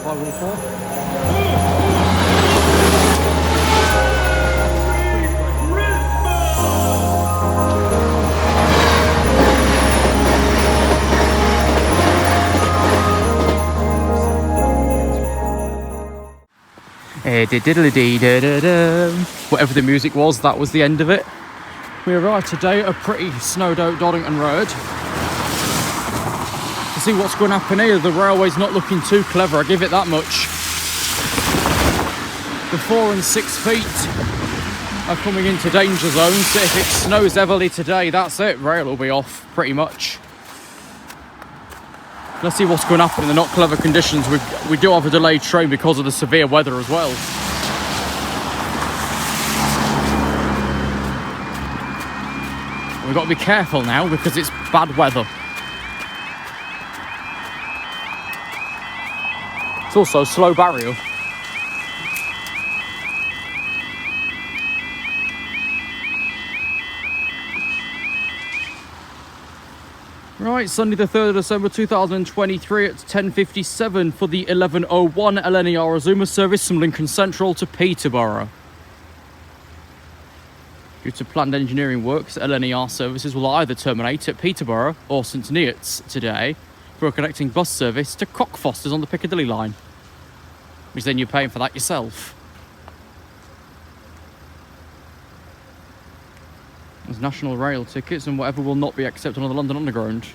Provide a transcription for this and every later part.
flywheel for. Whatever the music was, that was the end of it. We arrived today at a pretty snowed out Doddington road. To see what's going to happen here, the railway's not looking too clever, I give it that much. The 4 and 6 feet are coming into danger zones, so if it snows heavily today, that's it, rail will be off pretty much. Let's see what's going to happen in the not clever conditions. We do have a delayed train because of the severe weather as well. We've got to be careful now because it's bad weather. It's also a slow barrier. Right, Sunday the 3rd of December 2023 at 10:57 for the 11:01 LNER Azuma service from Lincoln Central to Peterborough. Due to planned engineering works, LNER services will either terminate at Peterborough or St Neots today for a connecting bus service to Cockfosters on the Piccadilly line, which then you're paying for that yourself. There's national rail tickets and whatever will not be accepted on the London Underground.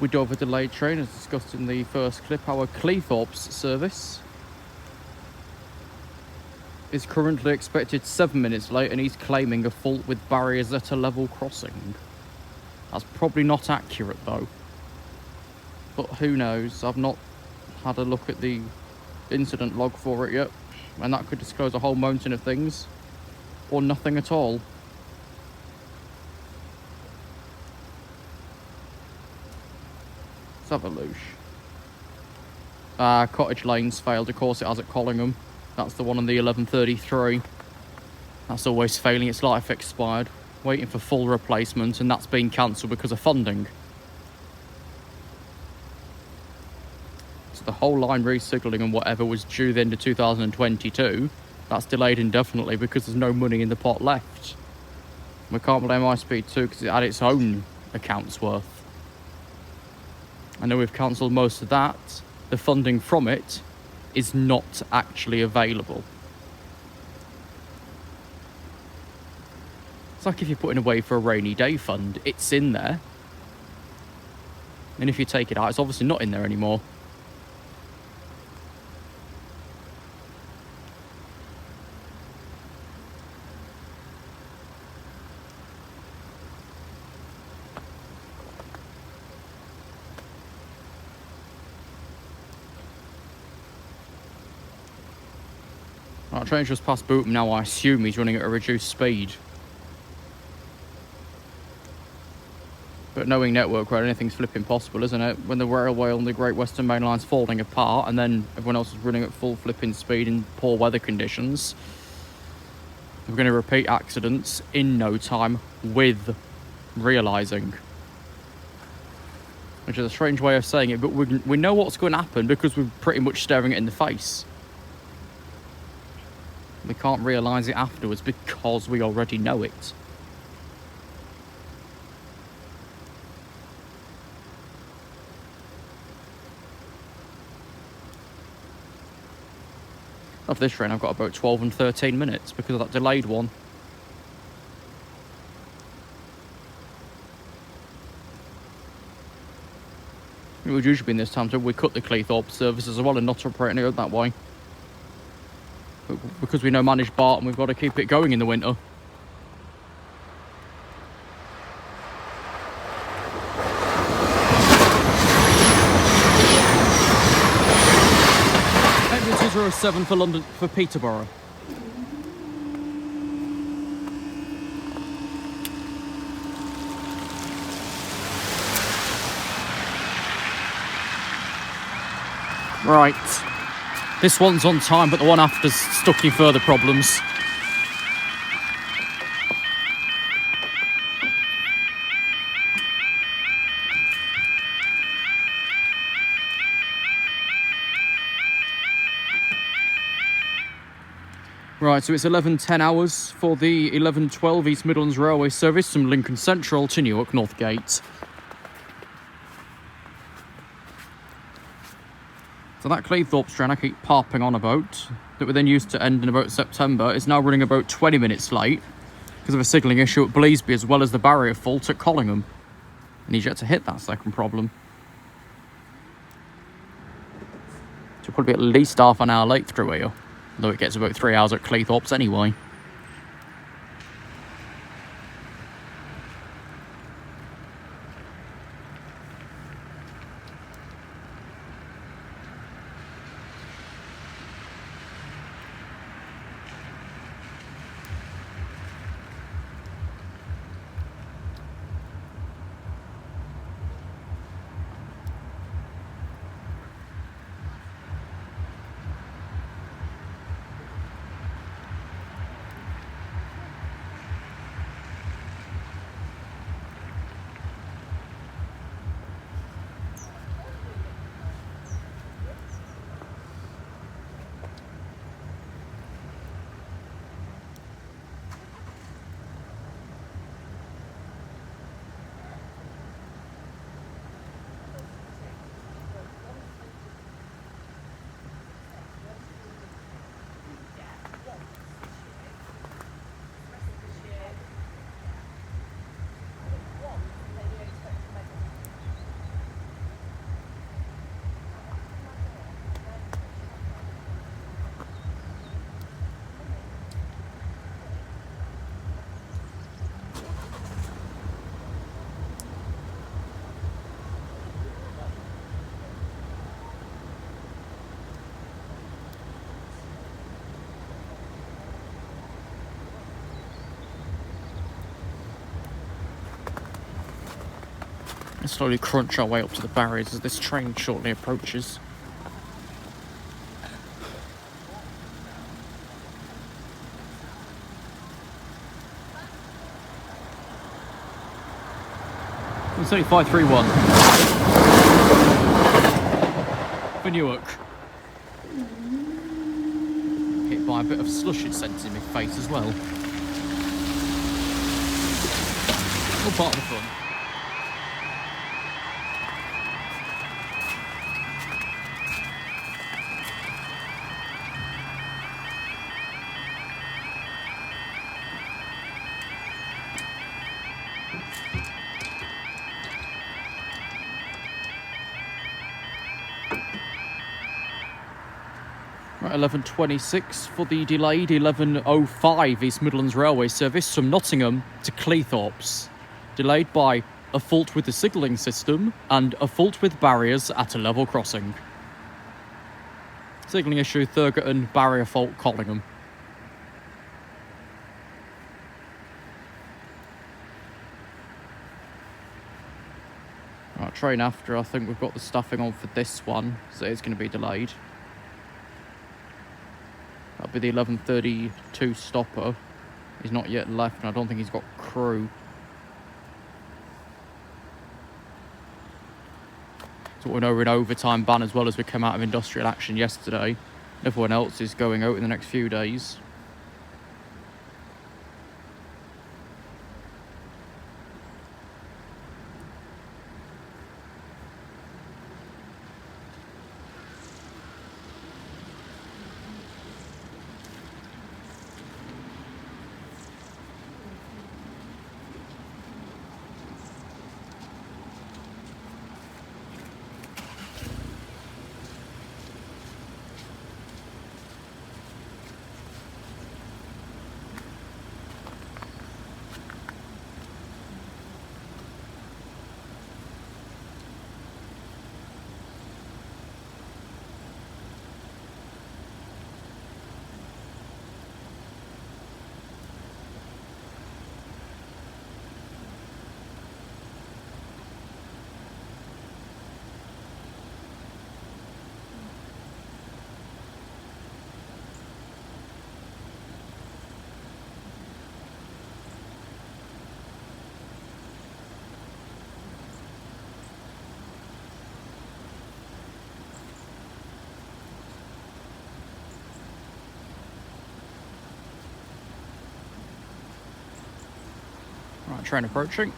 We do have a delayed train, as discussed in the first clip. Our Cleethorpes service is currently expected 7 minutes late, and he's claiming a fault with barriers at a level crossing. That's probably not accurate though, but who knows? I've not had a look at the incident log for it yet, and that could disclose a whole mountain of things, or nothing at all. Let's have a loosh. Cottage Lane's failed, of course it has at Collingham. That's the one on the 11:33. That's always failing, its life expired. Waiting for full replacement, and that's been cancelled because of funding. So the whole line re-signalling and whatever was due the end of 2022, that's delayed indefinitely because there's no money in the pot left. We can't blame High Speed 2 because it had its own account's worth. I know we've cancelled most of that. The funding from it is not actually available. It's like if you're putting away for a rainy day fund, it's in there. And if you take it out, it's obviously not in there anymore. Right, train's just past Bootham now. I assume he's running at a reduced speed. But knowing network where anything's flipping possible, isn't it? When the railway on the Great Western Main Line's falling apart and then everyone else is running at full flipping speed in poor weather conditions, we're going to repeat accidents in no time with realising. Which is a strange way of saying it, but we know what's going to happen because we're pretty much staring it in the face. We can't realise it afterwards because we already know it. Of this train, I've got about 12 and 13 minutes because of that delayed one. It would usually be in this time, so we cut the Cleethorpes service as well and not operating it that way. But because we know managed Barton, we've got to keep it going in the winter. Exit 207 for London, for Peterborough. Right. This one's on time, but the one after's stuck in further problems. Right, so it's 11:10 hours for the 11:12 East Midlands Railway service from Lincoln Central to Newark Northgate. So that Cleethorpes train I keep harping on about, that we then used to end in about September, is now running about 20 minutes late because of a signalling issue at Bleasby as well as the barrier fault at Collingham. And he's yet to hit that second problem. So we'll probably be at least half an hour late through here, though it gets about 3 hours at Cleethorpes anyway. And slowly crunch our way up to the barriers as this train shortly approaches. It's only 531 for Newark. Hit by a bit of slush it sends in my face as well. All part of the fun. Right, 11:26 for the delayed 11:05 East Midlands Railway service from Nottingham to Cleethorpes. Delayed by a fault with the signalling system and a fault with barriers at a level crossing. Signalling issue, Thurgerton, barrier fault, Collingham. Right, train after, I think we've got the stuffing on for this one, so it's going to be delayed. That'll be the 11:32 stopper. He's not yet left, and I don't think he's got crew. So we know we're in overtime ban as well as we come out of industrial action yesterday. Everyone else is going out in the next few days. That train approaching.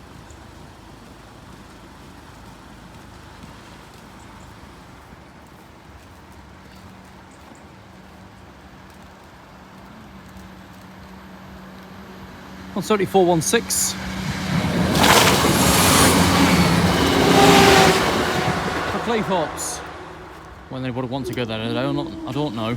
On 7416. For Cleethorpes. When they would have want to go there, I don't know.